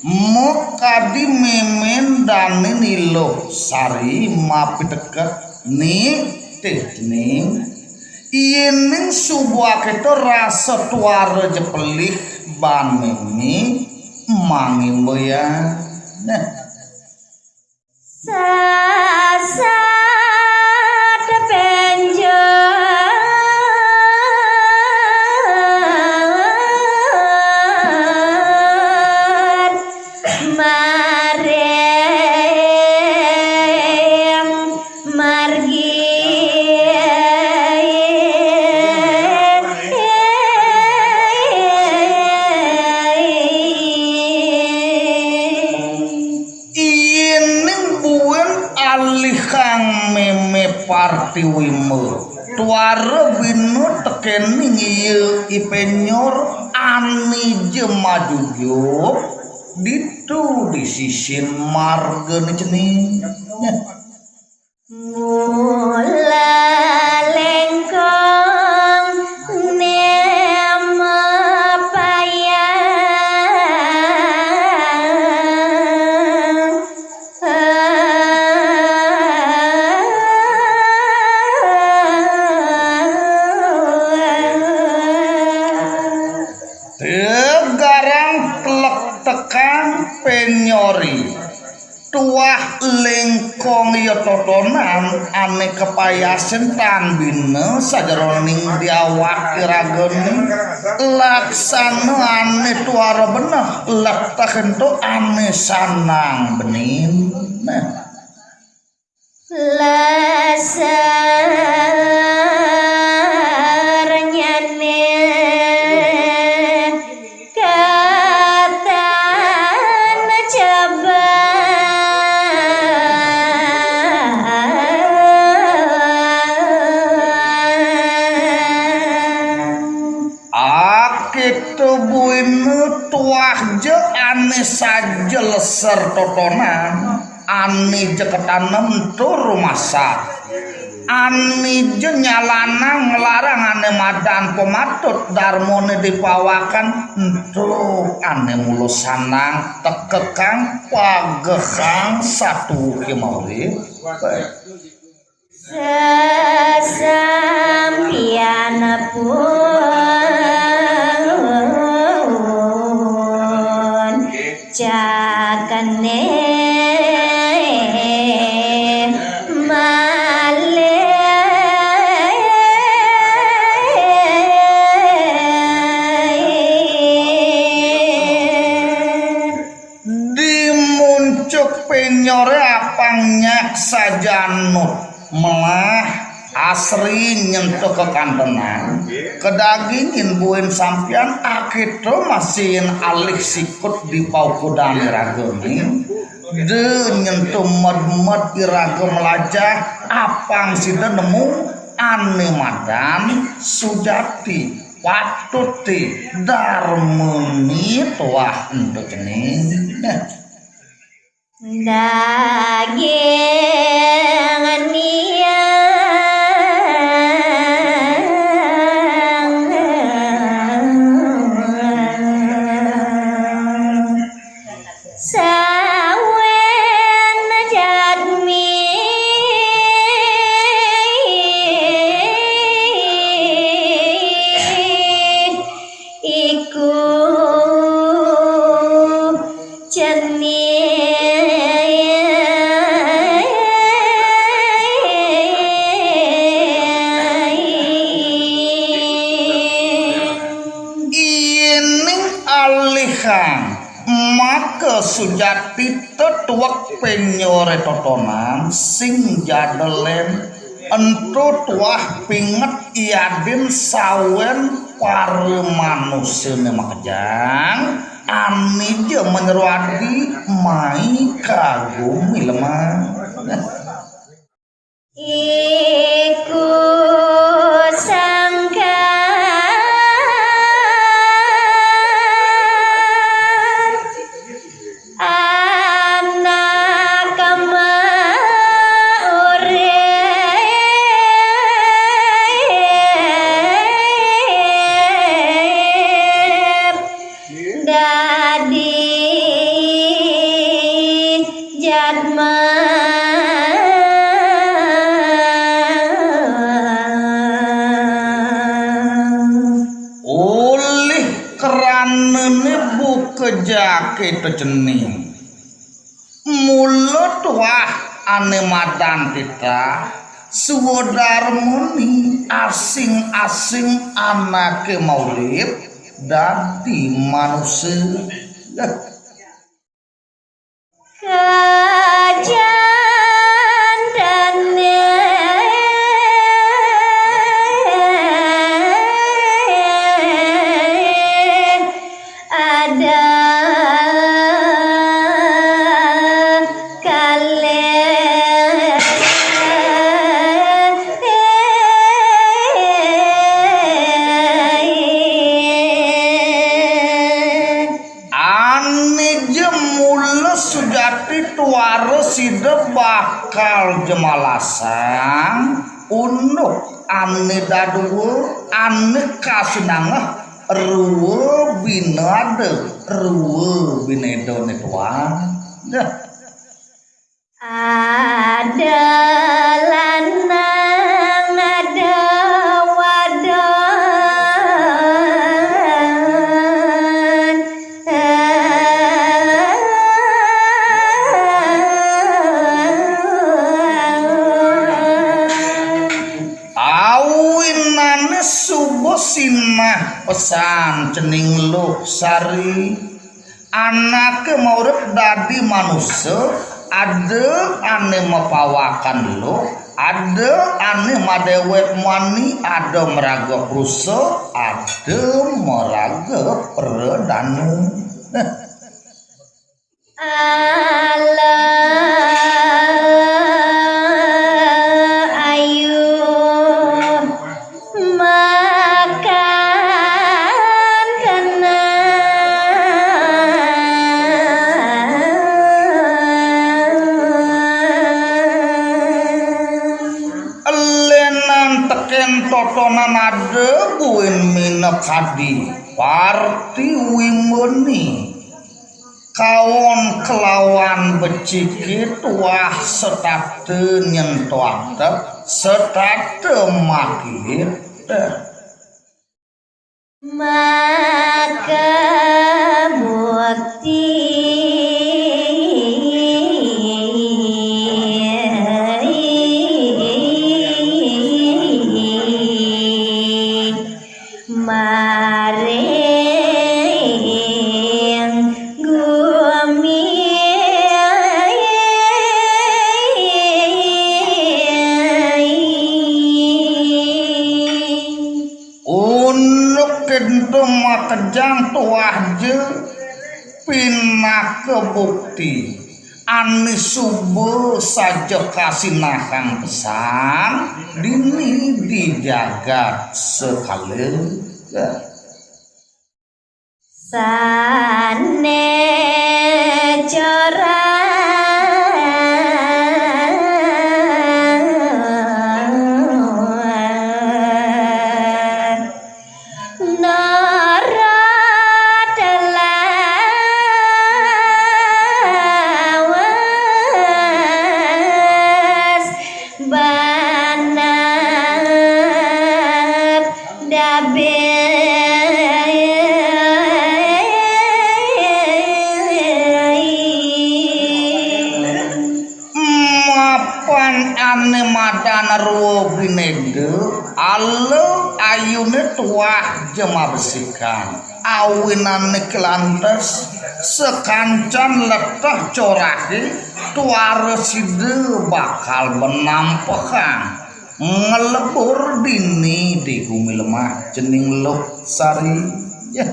Mokadi memen dani nilo sari mapi deket nih tekning iening subuh keto rasa tuara jepelih ban memi mangin boya nah parti wimo tuara binu tekening ieu ipenyor ani jemajujuk ditu disisin marga cening mula lengkong nema penyori tuah lengkong ya totonan ane kepayasen tambine sajaroning diawak irageni laksana ane tuara benah letak ento ane sanang benin saja leser totonan ani jeketanem tur masak ani je nyalana ngelarang ane madan pematut darmone dipawakan entuk ane mulu sanang tekekang pagehang satu kemauri sesampian pun jakane male dimuncuk penyore apangnya sajanut melah asri nyentuh ke kantenan kedagingin buin sampian akito masihin alih sikut di paukudang iragemi de nyentuh med-med iragem lajah apang sida nemu ane madan sujati patuti darmuni tuah untuk ini daging maka sujati tetuak penyore totonan sing jadelen Entu tuah pinget iadin sawen para manusia makajang ani je menyeruadi mai kagumi lemah iku sangka anak urip dadi jadma oleh kerana nebu kejake tejening mulut wah ane madan kita suwadar muni asing-asing anake maulid dadi manusia kejandane ada ane jemula sujati tuara sida bakal jemalasang unuk ane daduwa ane kasinangah ruwe binade ruwe binedo netuan ada lanang ada wadon awinane subuh sinah pesan cening luh sari anake maurip dadi manusia ada ane mepawakan lo ada ane madewek mani ada meraga rusa ada meraga perdanu ayu makan lenan teken totonan ada buin mina kadi parti wimoni kawon kelawan becikit wah setate nyentuatep setate makit maka bukti maring gumi unuk kento makejang tuah je pinah kebukti ani subuh saja kasinahang pesan dini dijaga sekali sane cara nara banar dabe mapan ane madan ruo binede alo ayune tuah jema besikan awinane kelantes sekancan letah corahi tuare side bakal menampakan ngelebur dini di bumi lemah jening Luh Sari ya.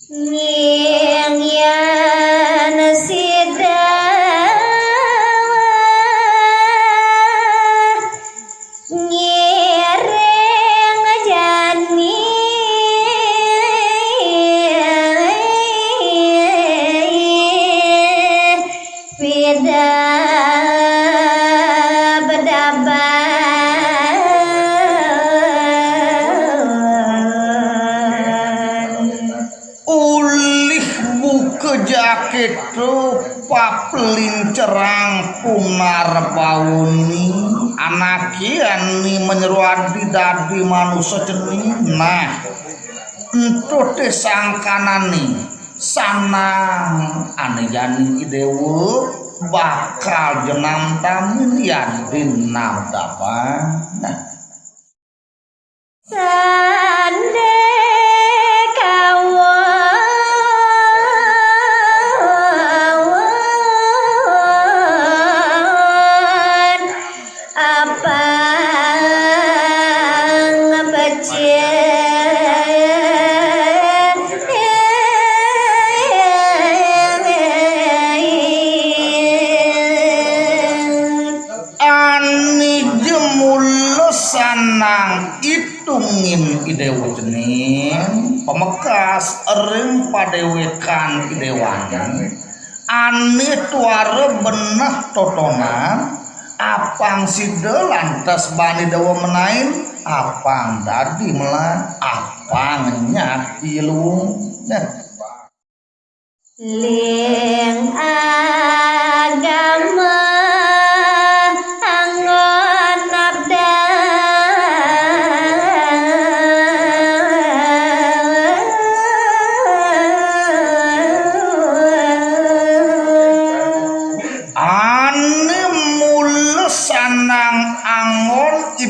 Nying yan sida nyireng jani beda kejaketu paplin cerang punar bauni anakiani menyeruadi dadi manusia cening nah entut sangkanani sanang ane jani idewu bakal jenam tamin yadin nabdapan nah sande sanang itungin idewa jenin pemekas ering padewekan idewani ani tuare benah totonan apang side lantas bani dewa menain apang dadi melah apang nyak ilung ling agama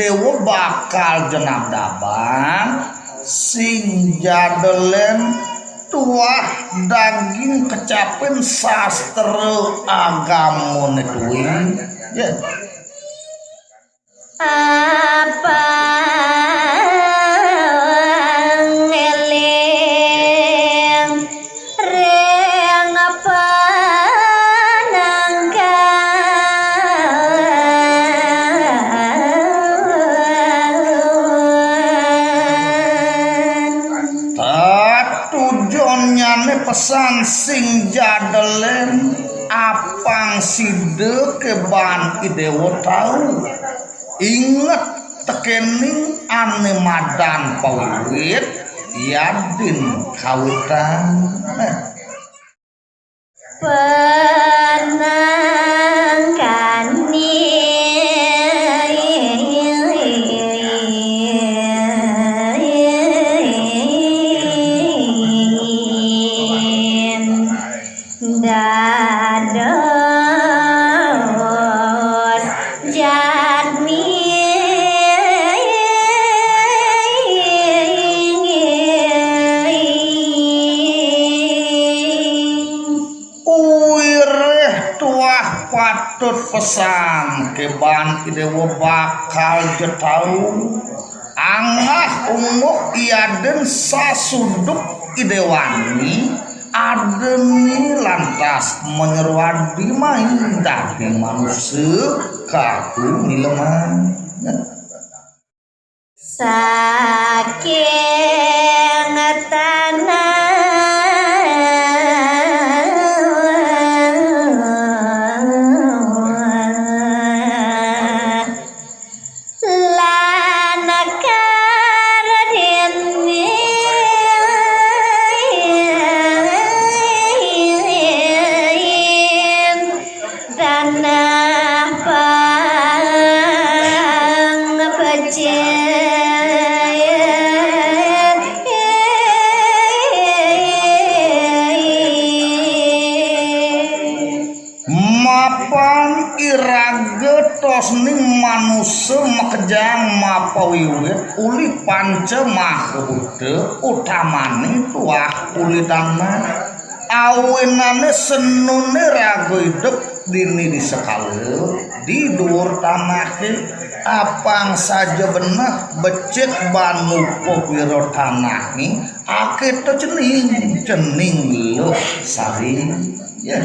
idewo bakal jenam dabang sing jadelen tuah daging kecapen sastra agama netuin ya apa ngeleng reng apa pesan sing jadelen apang side keban idewo tahu inget tekening ane madan pawiwit yadin kawitan penangkani dados jadmi uireh tuah patut pesan keban idewo bakal jetau angah umuk iaden sasuduk idewani adeni lantas menyeruadi main dari manusia kaku nileman saking tanah mapan irage tos ning manusia makejang mapawiwit uli panca mahrude utamane tuah uli dana awenane senune raga hidup dini di sekali di dur tanah apang saja benar becek banu pokwiro tanah ni ake to cening lo sari ya